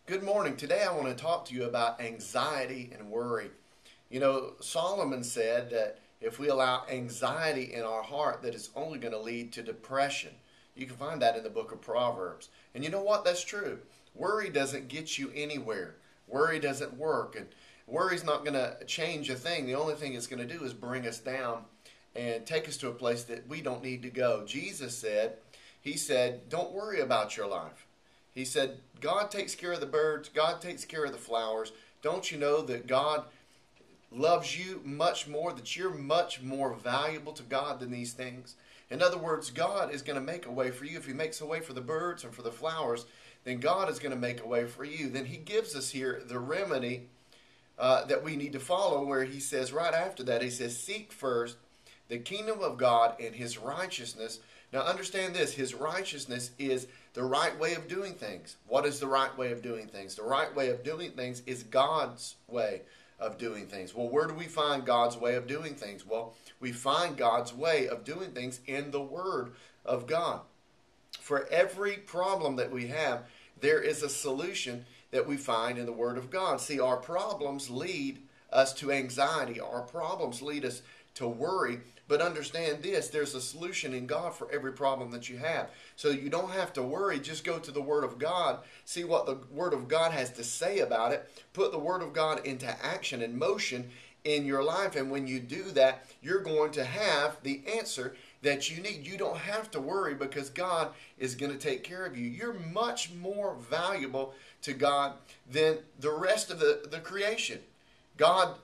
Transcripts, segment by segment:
Good morning. Today I want to talk to you about anxiety and worry. You know, Solomon said that if we allow anxiety in our heart, that it's only going to lead to depression. You can find that in the book of Proverbs. And you know what? That's true. Worry doesn't get you anywhere. Worry doesn't work. And worry's not going to change a thing. The only thing it's going to do is bring us down and take us to a place that we don't need to go. He said, don't worry about your life. He said, God takes care of the birds. God takes care of the flowers. Don't you know that God loves you much more, that you're much more valuable to God than these things? In other words, God is going to make a way for you. If He makes a way for the birds and for the flowers, then God is going to make a way for you. Then He gives us here the remedy that we need to follow, where He says right after that, He says, seek first the kingdom of God and His righteousness. Now understand this, His righteousness is the right way of doing things. What is the right way of doing things? The right way of doing things is God's way of doing things. Well, where do we find God's way of doing things? Well, we find God's way of doing things in the Word of God. For every problem that we have, there is a solution that we find in the Word of God. See, our problems lead us to anxiety. Our problems lead us to worry. But understand this, there's a solution in God for every problem that you have. So you don't have to worry. Just go to the Word of God. See what the Word of God has to say about it. Put the Word of God into action and motion in your life. And when you do that, you're going to have the answer that you need. You don't have to worry because God is going to take care of you. You're much more valuable to God than the rest of the creation. God,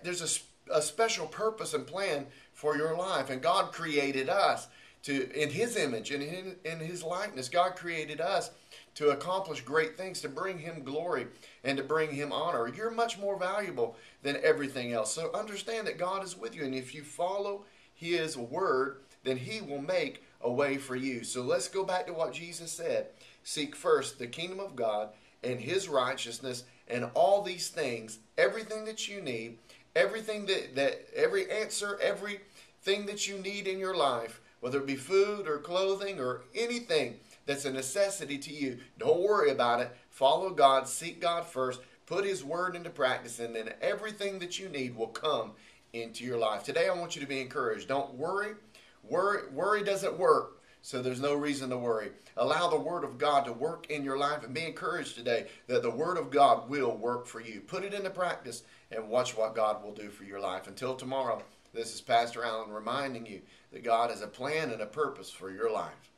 there's a special purpose and plan for your life. And God created us in His image and in His likeness. God created us to accomplish great things, to bring Him glory and to bring Him honor. You're much more valuable than everything else. So understand that God is with you. And if you follow His word, then He will make a way for you. So let's go back to what Jesus said. Seek first the kingdom of God and His righteousness, and all these things, everything that you need, everything every answer, everything that you need in your life, whether it be food or clothing or anything that's a necessity to you, don't worry about it. Follow God, seek God first, put His word into practice, and then everything that you need will come into your life. Today I want you to be encouraged. Don't worry. Worry doesn't work. So there's no reason to worry. Allow the Word of God to work in your life, and be encouraged today that the Word of God will work for you. Put it into practice and watch what God will do for your life. Until tomorrow, this is Pastor Allen reminding you that God has a plan and a purpose for your life.